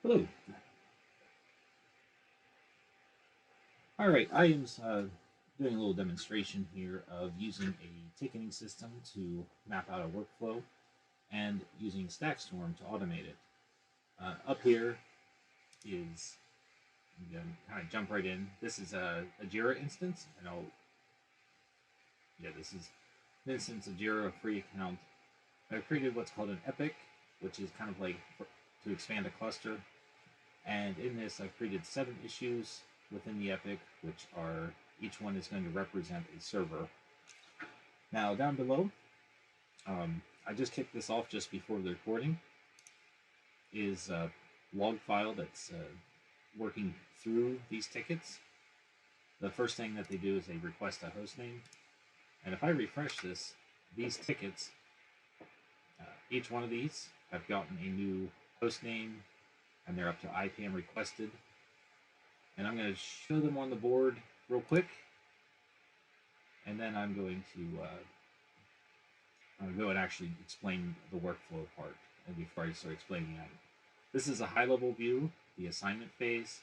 Hello. All right, I am doing a little demonstration here of using a ticketing system to map out a workflow and using StackStorm to automate it. Up here is, I'm going to kind of jump right in. This is a Jira instance, and this is an instance of Jira, a free account. I've created what's called an epic, which is kind of like to expand a cluster. And in this, I've created 7 issues within the epic, which are each one is going to represent a server. Now, down below, I just kicked this off just before the recording, is a log file that's working through these tickets. The first thing that they do is they request a host name. And if I refresh this, these tickets, each one of these have gotten a new host name, and they're up to IPM requested. And I'm going to show them on the board real quick, and then I'm going to go and actually explain the workflow part and before I start explaining that. This is a high-level view, the assignment phase.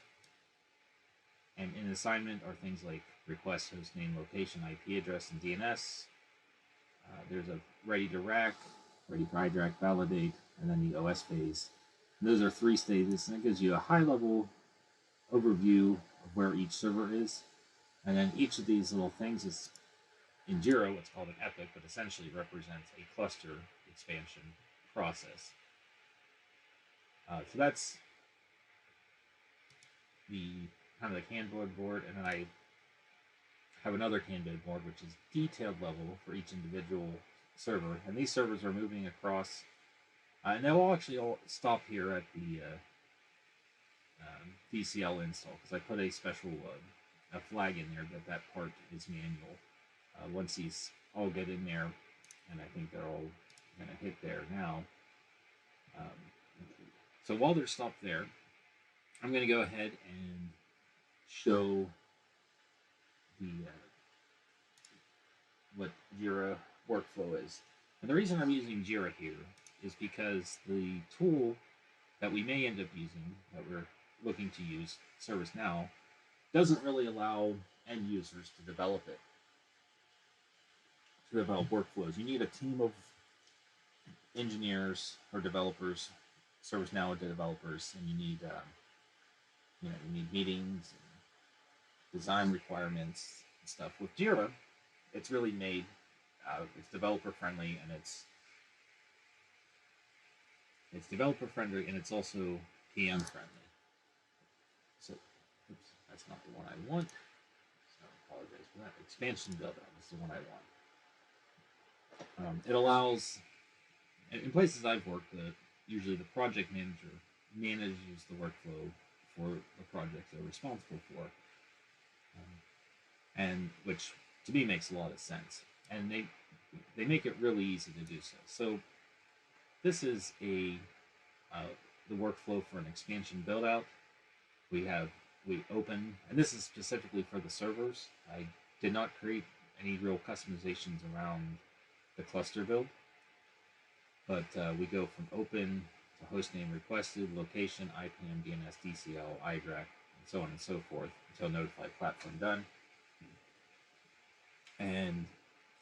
And in assignment are things like request, host name, location, IP address, and DNS. There's a ready to rack, ready for iDRAC, validate, and then the OS phase. And those are 3 stages, and it gives you a high-level overview of where each server is. And then each of these little things is, in Jira, what's called an epic, but essentially represents a cluster expansion process. So that's the kind of the Kanban board, and then I have another Kanban board which is detailed level for each individual server, and these servers are moving across, and they'll actually all stop here at the DCL install, because I put a special a flag in there that part is manual. Once these all get in there, and I think they're all going to hit there now. So while they're stopped there, I'm going to go ahead and show the what Jira workflow is. And the reason I'm using Jira here is because the tool that we may end up using, that we're looking to use, ServiceNow, doesn't really allow end users to develop it, to develop workflows. You need a team of engineers or developers, ServiceNow developers, and you need meetings and design requirements and stuff. With Jira, it's really made, it's developer friendly, and it's developer friendly, and it's also PM friendly. So, oops, that's not the one I want. So I apologize for that. Expansion build out is the one I want. It allows, in places I've worked, usually the project manager manages the workflow for the project they're responsible for, and which to me makes a lot of sense. And they make it really easy to do so. So this is the workflow for an expansion build out. We open, and this is specifically for the servers. I did not create any real customizations around the cluster build, but we go from open to hostname requested, location, IPM, DNS, DCL, iDRAC, and so on and so forth until notify platform done. And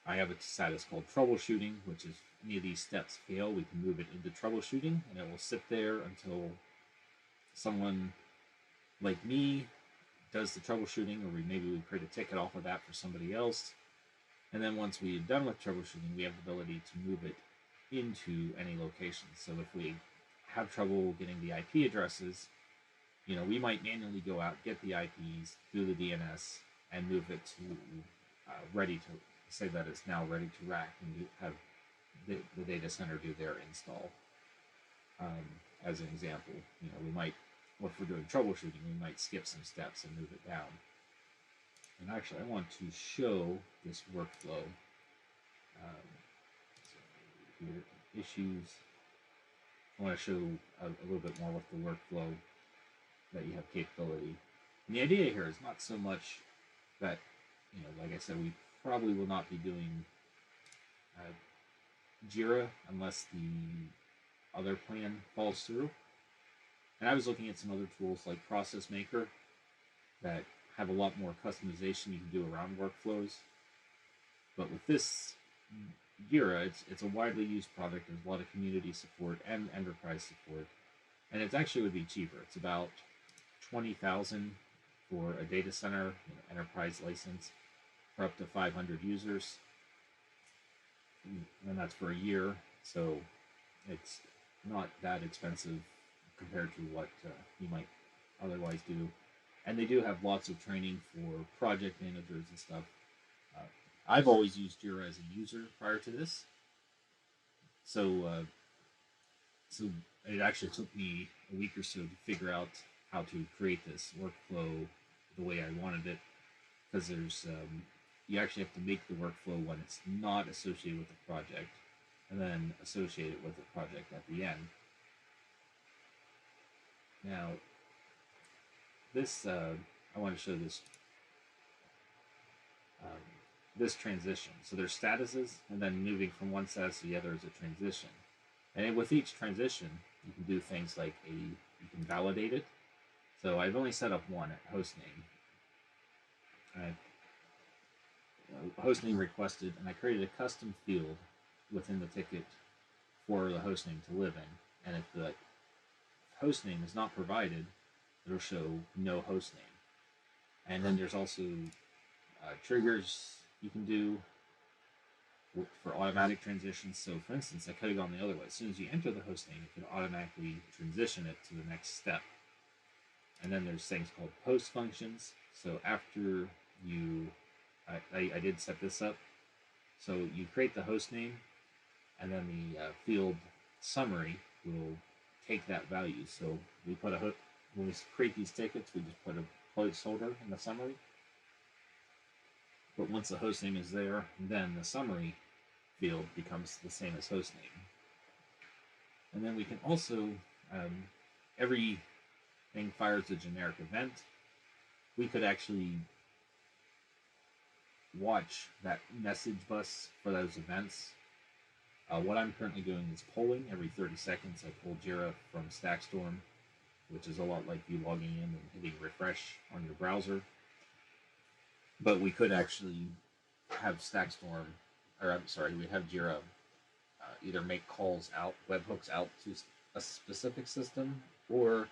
I have a status called troubleshooting, which is if any of these steps fail, we can move it into troubleshooting, and it will sit there until someone like me does the troubleshooting, or maybe we create a ticket off of that for somebody else. And then once we're done with troubleshooting, we have the ability to move it into any location. So if we have trouble getting the IP addresses, we might manually go out, get the IPs, do the DNS, and move it to ready to say that it's now ready to rack, and have the data center do their install. As an example, we might, if we're doing troubleshooting, we might skip some steps and move it down. And actually, I want to show this workflow. So here, issues. I want to show a little bit more with the workflow that you have capability. And the idea here is not so much that, like I said, we probably will not be doing Jira unless the other plan falls through. And I was looking at some other tools like Process Maker that have a lot more customization you can do around workflows. But with this Jira, it's a widely used product. There's a lot of community support and enterprise support, and it actually would be cheaper. It's about 20,000 for a data center enterprise license for up to 500 users, and that's for a year. So it's not that expensive compared to what you might otherwise do. And they do have lots of training for project managers and stuff. Uh, I've always used Jira as a user prior to this, so it actually took me a week or so to figure out how to create this workflow the way I wanted it, because there's you actually have to make the workflow when it's not associated with the project, and then associate it with the project at the end. Now, this I want to show this this transition. So there's statuses, and then moving from one status to the other is a transition. And with each transition, you can do things like you can validate it. So I've only set up one at host name. Host name requested, and I created a custom field within the ticket for the host name to live in. And if the host name is not provided, it'll show no host name. And then there's also triggers you can do for automatic transitions. So for instance, I could have gone the other way. As soon as you enter the host name, it can automatically transition it to the next step. And then there's things called post functions. So after you, I did set this up. So you create the host name, and then the field summary will take that value. So we put when we create these tickets, we just put a placeholder in the summary. But once the host name is there, then the summary field becomes the same as host name. And then we can also, everything fires a generic event. We could actually watch that message bus for those events. What I'm currently doing is polling every 30 seconds. I pull Jira from Stackstorm, which is a lot like you logging in and hitting refresh on your browser. But we could actually have Stackstorm, or I'm sorry, we have Jira either make calls out, webhooks out to a specific system, or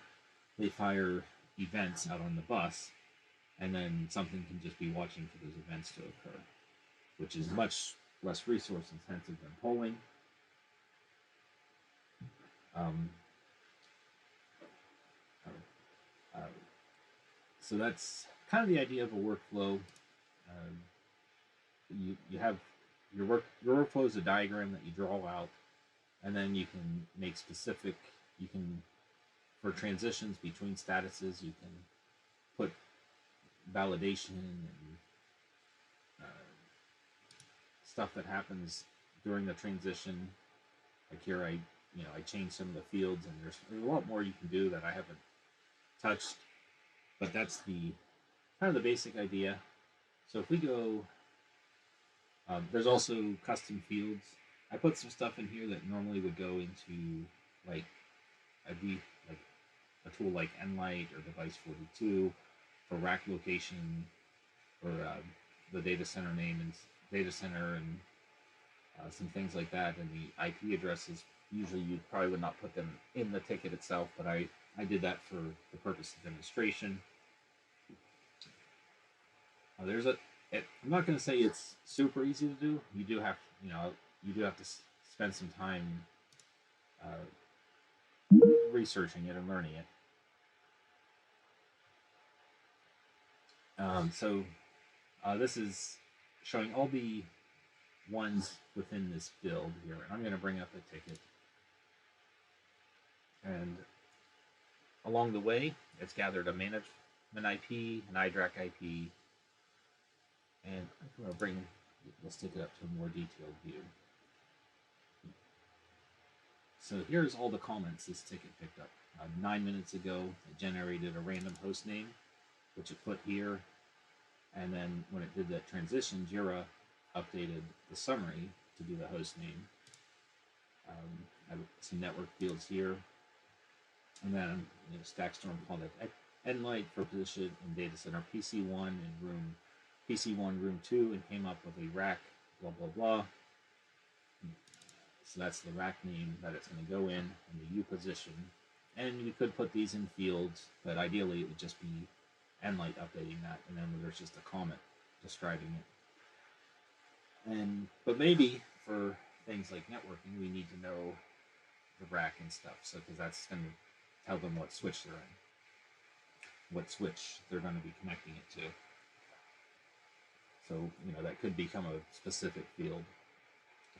they fire events out on the bus, and then something can just be watching for those events to occur, which is much less resource intensive than polling. So that's kind of the idea of a workflow. You have your workflow is a diagram that you draw out, and then you can make specific. You can, for transitions between statuses, you can put validation and stuff that happens during the transition. Like here, I changed some of the fields, and there's a lot more you can do that I haven't touched. But that's the kind of the basic idea. So if we go, there's also custom fields. I put some stuff in here that normally would go into like a tool like Nlight or Device 42 for rack location, or the data center name and data center, and some things like that. And the IP addresses, usually you probably would not put them in the ticket itself, but I did that for the purpose of demonstration. I'm not going to say it's super easy to do. You do have to spend some time researching it and learning it. So this is showing all the ones within this build here. I'm going to bring up a ticket, and along the way, it's gathered a management IP, an IDRAC IP, and I'm going to let's take it up to a more detailed view. So here's all the comments this ticket picked up. 9 minutes ago, it generated a random host name, which it put here. And then when it did that transition, Jira updated the summary to do the host name. I have some network fields here. And then Stackstorm called it Nlight for position in data center PC1 and room PC1 room 2 and came up with a rack blah blah blah. So that's the rack name that it's going to go in and the U position. And we could put these in fields, but ideally it would just be Nlight updating that, and then there's just a comment describing it. But maybe for things like networking, we need to know the rack and stuff, so because that's going to tell them what switch they're in, what switch they're going to be connecting it to. So that could become a specific field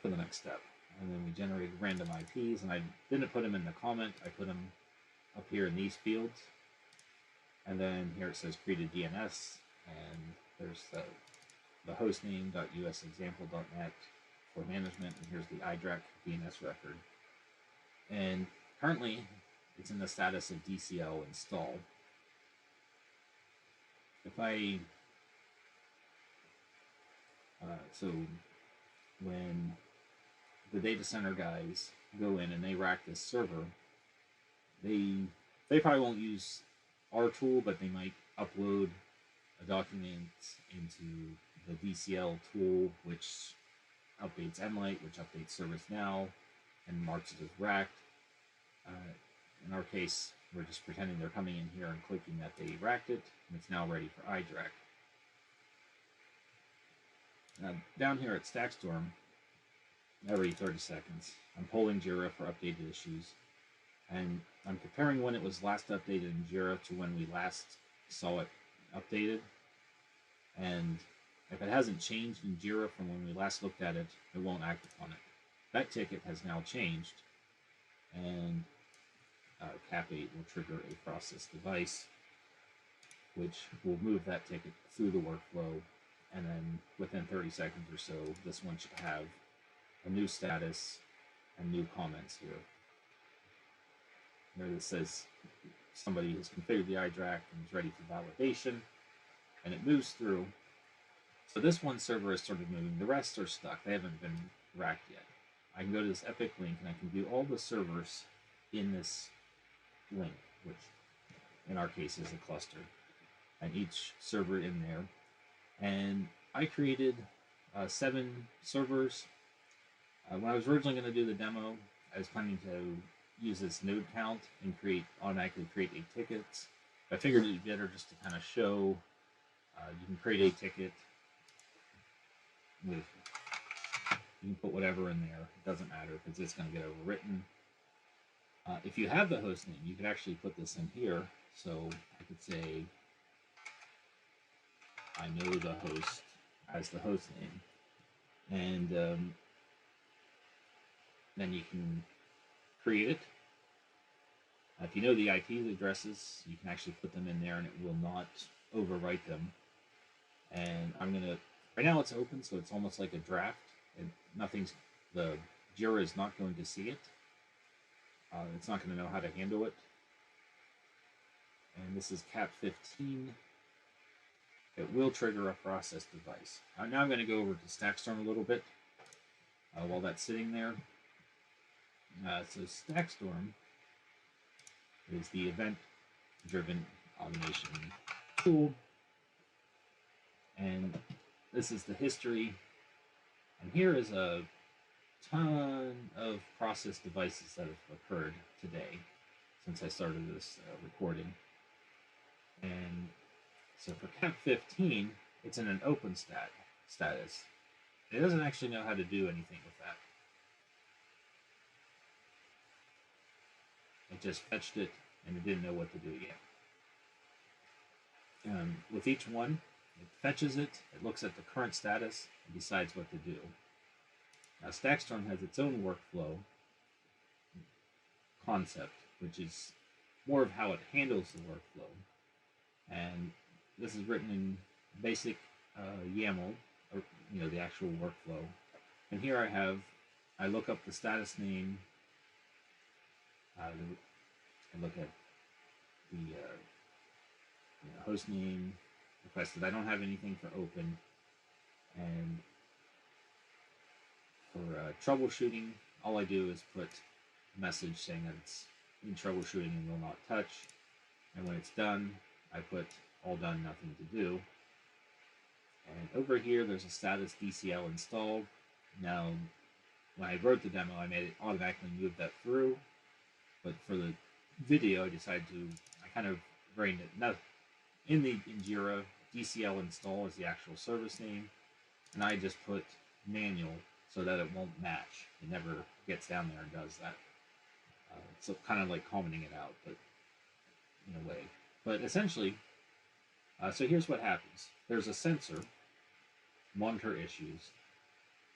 for the next step. And then we generated random IPs, and I didn't put them in the comment. I put them up here in these fields. And then here it says create a DNS, and there's the hostname.usexample.net for management, and here's the iDRAC DNS record. And currently, it's in the status of DCL install. If I so when the data center guys go in and they rack this server, they probably won't use our tool, but they might upload a document into the DCL tool, which updates Nlight, which updates ServiceNow, and marks it as racked. In our case, we're just pretending they're coming in here and clicking that they racked it, and it's now ready for iDRAC. Down here at Stackstorm, every 30 seconds, I'm polling Jira for updated issues, and I'm comparing when it was last updated in Jira to when we last saw it updated. And if it hasn't changed in Jira from when we last looked at it, it won't act upon it. That ticket has now changed, and Cap 8 will trigger a process device, which will move that ticket through the workflow, and then within 30 seconds or so, this one should have a new status and new comments here. There this says somebody has configured the iDRAC and is ready for validation, and it moves through. So this one server has started moving. The rest are stuck. They haven't been racked yet. I can go to this Epic link and I can view all the servers in this link, which in our case is a cluster, and each server in there. And I created 7 servers. When I was originally going to do the demo, I was planning to use this node count and automatically create 8 tickets. I figured it'd be better just to kind of show you can create 8 tickets. You can put whatever in there. It doesn't matter because it's going to get overwritten. If you have the host name, you could actually put this in here. So I could say, I know the host as the host name. And then you can create it. If you know the IP addresses, you can actually put them in there and it will not overwrite them. And I'm going to, right now it's open, so it's almost like a draft. And the Jira is not going to see it. It's not going to know how to handle it. And this is Cap 15. It will trigger a process device. Now I'm going to go over to Stackstorm a little bit while that's sitting there. So Stackstorm is the event-driven automation tool. And this is the history. And here is a ton of process devices that have occurred today since I started this recording. And so for Cap 15, it's in an open status. It doesn't actually know how to do anything with that. It just fetched it, and it didn't know what to do yet. With each one, it fetches it, it looks at the current status, and decides what to do. Now, Stackstorm has its own workflow concept, which is more of how it handles the workflow. And this is written in basic YAML, or the actual workflow. And here I look up the status name. I look at the host name requested. I don't have anything for open. And for troubleshooting, all I do is put a message saying that it's in troubleshooting and will not touch. And when it's done, I put all done, nothing to do. And over here, there's a status DCL installed. Now, when I wrote the demo, I made it automatically move that through. But for the video, I kind of brained it. Now, in Jira, DCL install is the actual service name. And I just put manual so that it won't match. It never gets down there and does that. So kind of like commenting it out, but in a way. But essentially, so here's what happens. There's a sensor, monitor issues,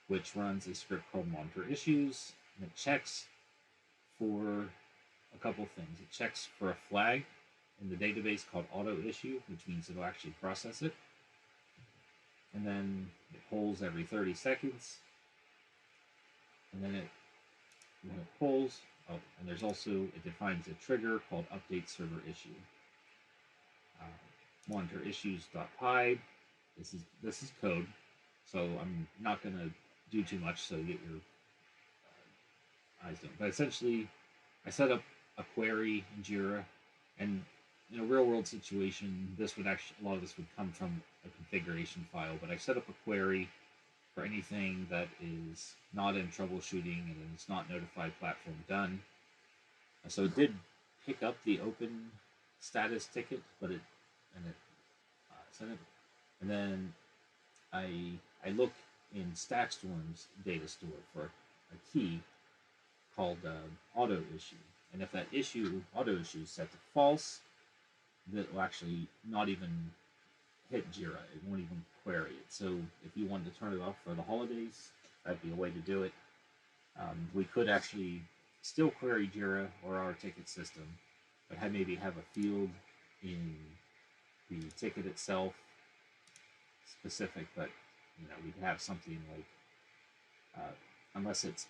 which runs a script called monitor issues, and it checks for a couple things. It checks for a flag in the database called auto issue, which means it'll actually process it. And then it polls every 30 seconds. And then when it polls, and there's also, it defines a trigger called update server issue. Monitor issues.py. This is code, so I'm not going to do too much, so get your eyes done. But essentially, I set up a query in Jira, and in a real-world situation, a lot of this would come from a configuration file. But I set up a query for anything that is not in troubleshooting and it's not notified platform done. So it did pick up the open status ticket, but it sent it. And then I look in StackStorm's data store for a key called auto issue. And if that auto issue is set to false, that will actually not even hit Jira. It won't even query it. So if you wanted to turn it off for the holidays, that'd be a way to do it. We could actually still query Jira or our ticket system, but maybe have a field in the ticket itself specific. But we could have something like, unless it's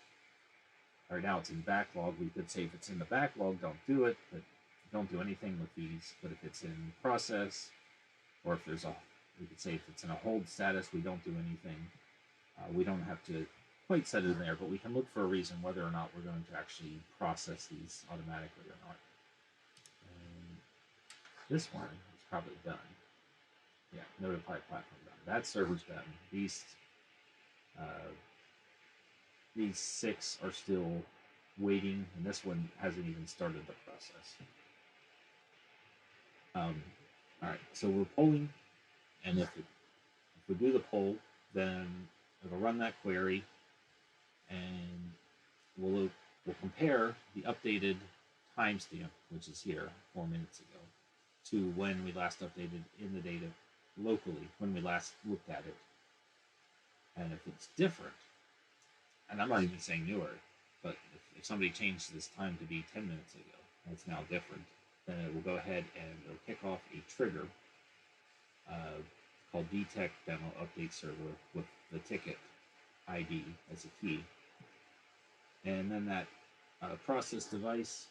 right now it's in backlog, we could say if it's in the backlog, don't do it, but don't do anything with these. But if it's in process, or if we could say if it's in a hold status, we don't do anything. We don't have to quite set it in there, but we can look for a reason whether or not we're going to actually process these automatically or not. And this one is probably done. Yeah, notify platform done. That server's done. These 6 are still waiting, and this one hasn't even started the process. All right, so we're polling, and if we do the poll, then it'll run that query, and we'll compare the updated timestamp, which is here 4 minutes ago, to when we last updated in the data locally, when we last looked at it. And if it's different, and I'm not even saying newer, but if somebody changed this time to be 10 minutes ago, and it's now different, then it will go ahead and it'll kick off a trigger called detect demo update server with the ticket ID as a key. And then that process device,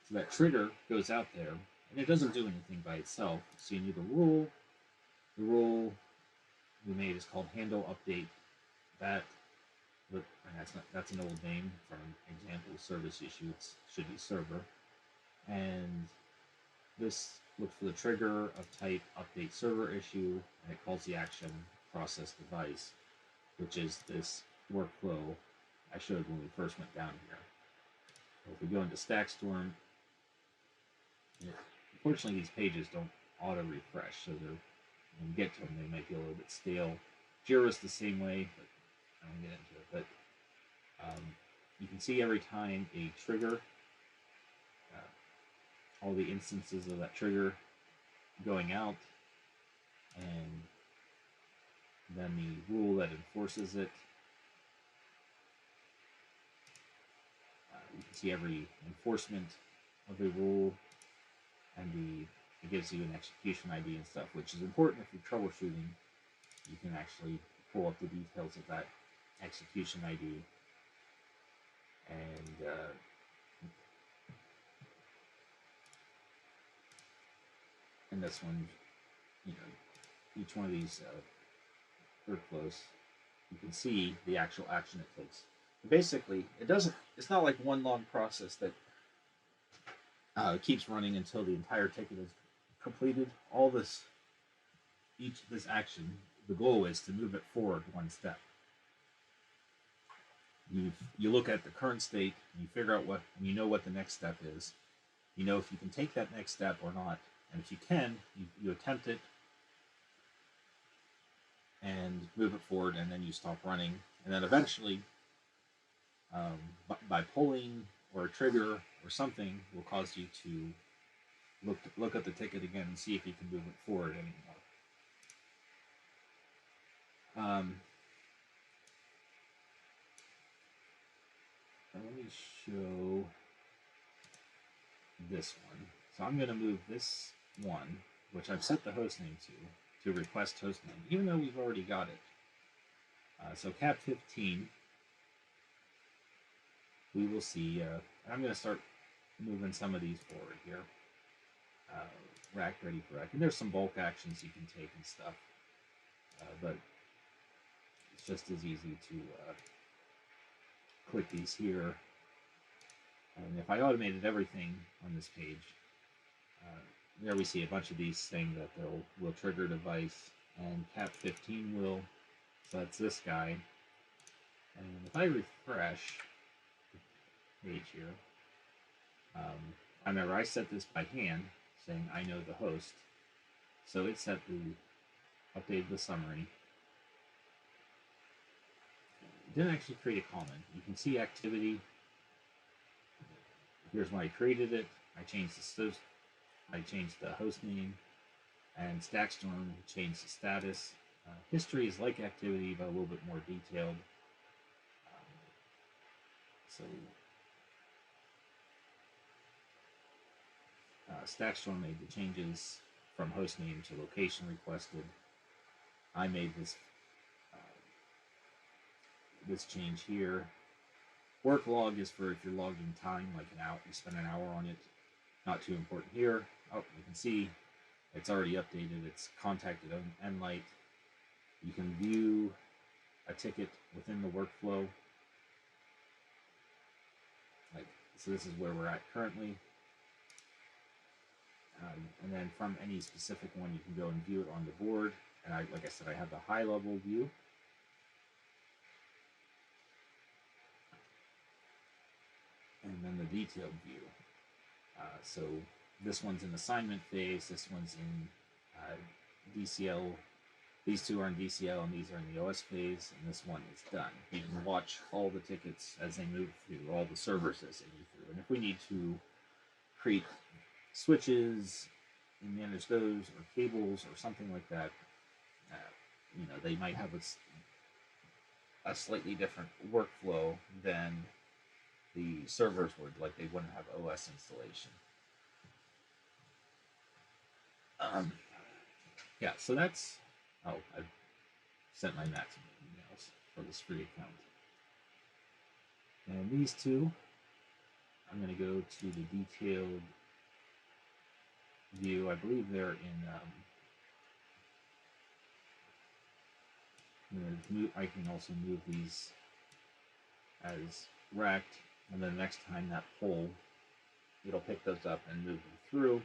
so that trigger goes out there, and it doesn't do anything by itself. So you need a rule. The rule we made is called handle update. That's an old name from an example service issue. It should be server. And this looks for the trigger of type update server issue, and it calls the action process device, which is this workflow I showed when we first went down here. So if we go into StackStorm, unfortunately these pages don't auto-refresh, so when you get to them, they might be a little bit stale. Jira's the same way, but I won't get into it. But you can see every time a trigger, all the instances of that trigger going out, and then the rule that enforces it. You can see every enforcement of a rule, and it gives you an execution ID and stuff, which is important if you're troubleshooting. You can actually pull up the details of that execution ID, and in this one, each one of these workflows, you can see the actual action it takes. Basically, it's not like one long process that It keeps running until the entire ticket is completed. All this, this action, the goal is to move it forward one step. You look at the current state and you figure out and you know what the next step is. You know if you can take that next step or not, and if you can, you attempt it and move it forward, and then you stop running, and then eventually, by pulling or a trigger or something, will cause you to look at the ticket again and see if you can move it forward anymore. Let me show this one. So I'm going to move this one, which I've set the host name to request host name, even though we've already got it. So cap 15, we will see. I'm going to start moving some of these forward here. Rack ready for rack. And there's some bulk actions you can take and stuff. But it's just as easy to click these here. And if I automated everything on this page, there we see a bunch of these saying that will trigger device, and cap 15 will. So that's this guy. And if I refresh the page here, I remember I set this by hand, saying I know the host. So it set updated the summary. It didn't actually create a comment. You can see activity. Here's when I created it. I changed the host name, and Stackstorm changed the status. History is like activity, but a little bit more detailed. So Stackstorm made the changes from host name to location requested. I made this change here. Work log is for if you're logging time, like an hour, you spend an hour on it. Not too important here. Oh, you can see it's already updated. It's contacted Nlight. You can view a ticket within the workflow. So this is where we're at currently. And then from any specific one, you can go and view it on the board. And like I said, I have the high level view. And then the detailed view. So this one's in assignment phase, this one's in DCL, these two are in DCL and these are in the OS phase, and this one is done. You can watch all the tickets as they move through, all the servers as they move through. And if we need to create switches and manage those, or cables, or something like that, they might have a slightly different workflow than the servers would, like they wouldn't have OS installation. Yeah, so that's, I've sent my maximum emails for this free account. And these two, I'm going to go to the detailed view. I believe they're in, I can also move these as racked, and then next time that poll, it'll pick those up and move them through.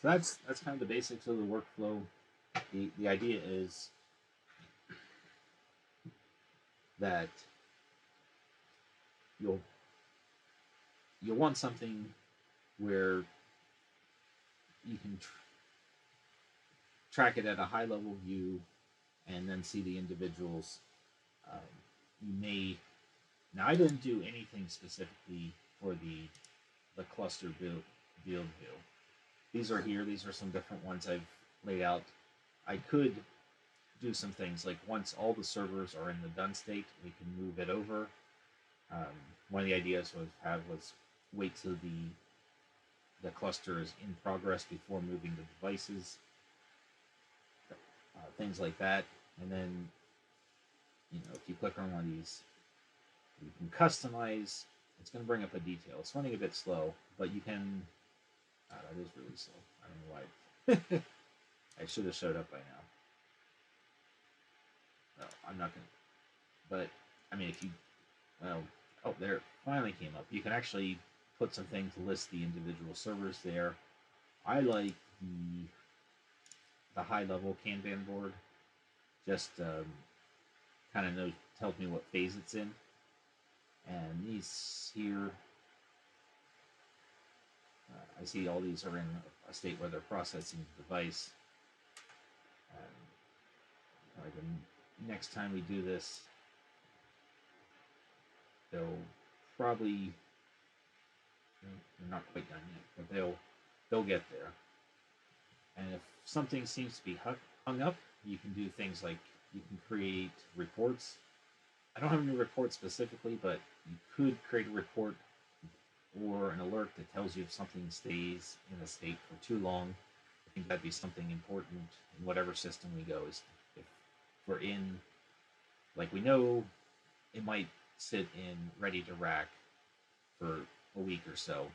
So that's kind of the basics of the workflow. The idea is that you'll want something where you can track it at a high level view and then see the individuals. You may, now I didn't do anything specifically for the cluster build view. These are here. These are some different ones I've laid out. I could do some things like once all the servers are in the done state, we can move it over. One of the ideas was wait till the cluster is in progress before moving the devices. Things like that. And then, if you click on one of these, you can customize. It's going to bring up a detail. It's running a bit slow, but you can. That is really slow. I don't know why. I should have showed up by now. No, I'm not going to. But, I mean, if you, Oh, there it finally came up. You can actually put some things to list the individual servers there. I like the high level Kanban board. Just kind of knows tells me what phase it's in. And these here, I see all these are in a state where they're processing the device. Like next time we do this, they'll probably they're not quite done yet, but they'll get there. And if something seems to be hung up, you can do things like you can create reports. I don't have any reports specifically, but you could create a report or an alert that tells you if something stays in a state for too long. I think that'd be something important in whatever system we go. Is if we're in, like we know, it might sit in ready to rack for a week or so,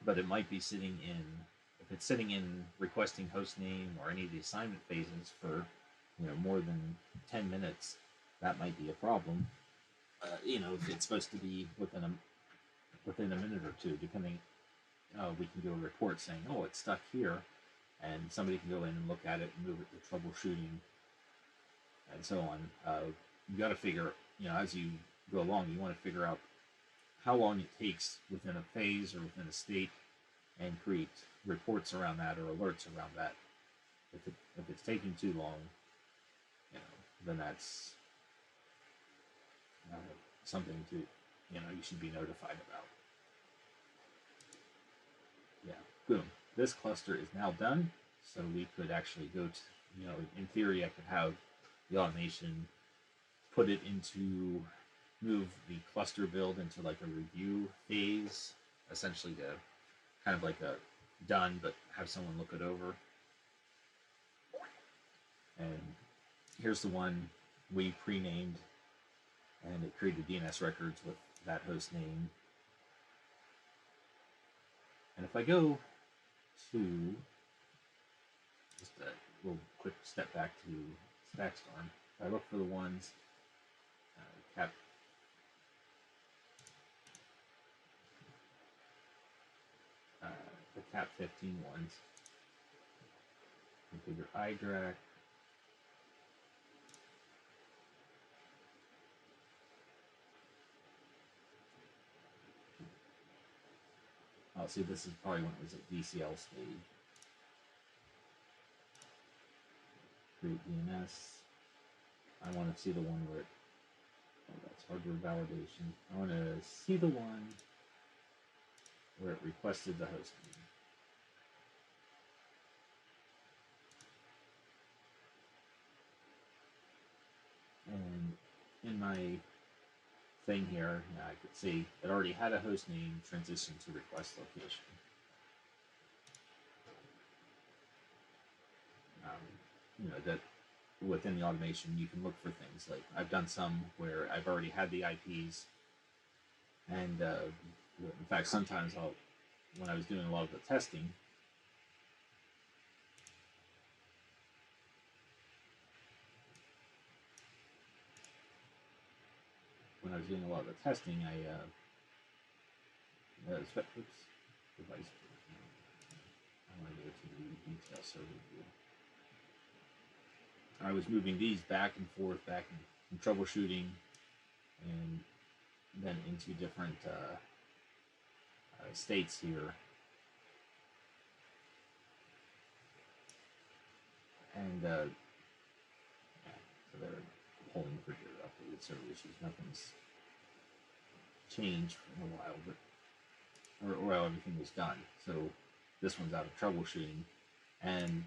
but it might be sitting in. If it's sitting in requesting host name or any of the assignment phases for more than 10 minutes, that might be a problem. If it's supposed to be within a minute or two, depending, we can do a report saying, oh, it's stuck here, and somebody can go in and look at it and move it to troubleshooting and so on. You got to figure, as you go along, you want to figure out how long it takes within a phase or within a state, and create reports around that or alerts around that. If it's taking too long, then that's something to you should be notified about. Yeah, boom. This cluster is now done, so we could actually go to, in theory, I could have the automation put it into, move the cluster build into like a review phase, essentially to kind of like a done, but have someone look it over. And here's the one we pre-named, and it created DNS records with that host name. And if I go to just a little quick step back to Stackstorm, if I look for the ones cap the cap 15 ones, configure iDRAC. Oh, see, this is probably when it was at DCL stage. Create DNS. I want to see the one where it, that's hardware validation. I want to see the one where it requested the host name. And in my thing here, I could see it already had a host name, transition to request location. That within the automation, you can look for things like I've done some where I've already had the IPs, and in fact, sometimes when I was doing a lot of the testing, I want to go to the detail server view. I was moving these back and forth, and troubleshooting, and then into different states here. And so they're holding for your updated server issues. Nothing's changed in a while, but everything was done. So this one's out of troubleshooting, and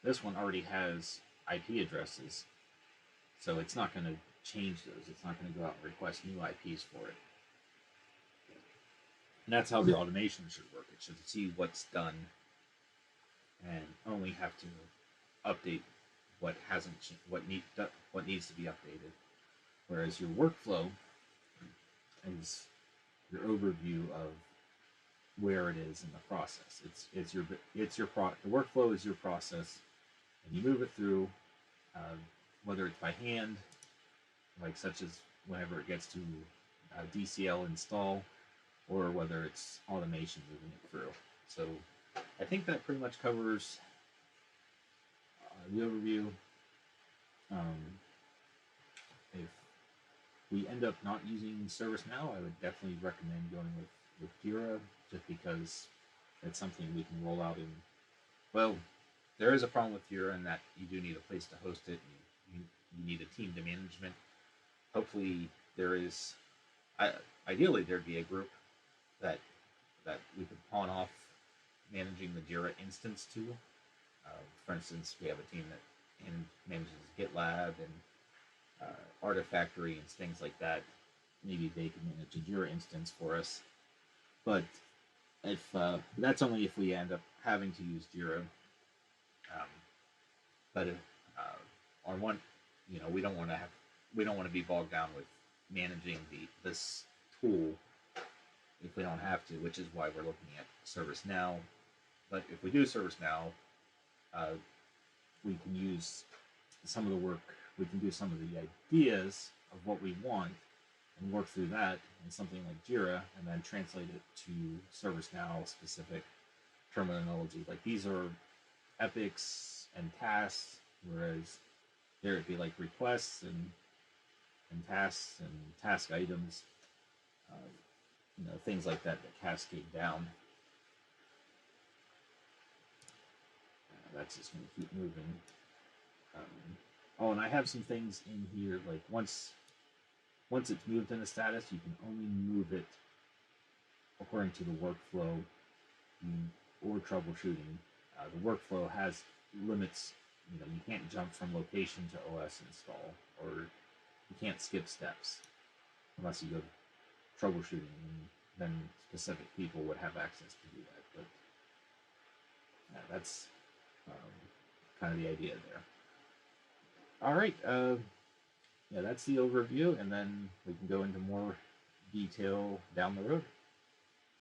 this one already has IP addresses, so it's not going to change those. It's not going to go out and request new IPs for it. And that's how the automation should work. It should see what's done and only have to update what hasn't, what needs to be updated. Whereas your workflow is your overview of where it is in the process. The workflow is your process, and you move it through, whether it's by hand like such as whenever it gets to DCL install, or whether it's automation moving it through. So I think that pretty much covers the overview. Um, if we end up not using ServiceNow, I would definitely recommend going with Jira, just because it's something we can roll out in. Well, there is a problem with Jira in that you do need a place to host it. You need a team to management. Hopefully, there is. Ideally, there'd be a group that we could pawn off managing the Jira instance to. For instance, we have a team that manages GitLab and Artifactory and things like that. Maybe they can manage a Jira instance for us. But if that's only if we end up having to use Jira. But on one, we don't want to be bogged down with managing this tool if we don't have to, which is why we're looking at ServiceNow. But if we do ServiceNow, uh, we can use some of the work. We can do some of the ideas of what we want and work through that in something like Jira, and then translate it to ServiceNow specific terminology. Like these are epics and tasks, whereas there would be like requests and tasks and task items, things like that cascade down. That's just going to keep moving. Oh, and I have some things in here. Like once it's moved into status, you can only move it according to the workflow or troubleshooting. The workflow has limits. You can't jump from location to OS install, or you can't skip steps unless you go troubleshooting, and then specific people would have access to do that. But that's kind of the idea there. All right, yeah, that's the overview, and then we can go into more detail down the road.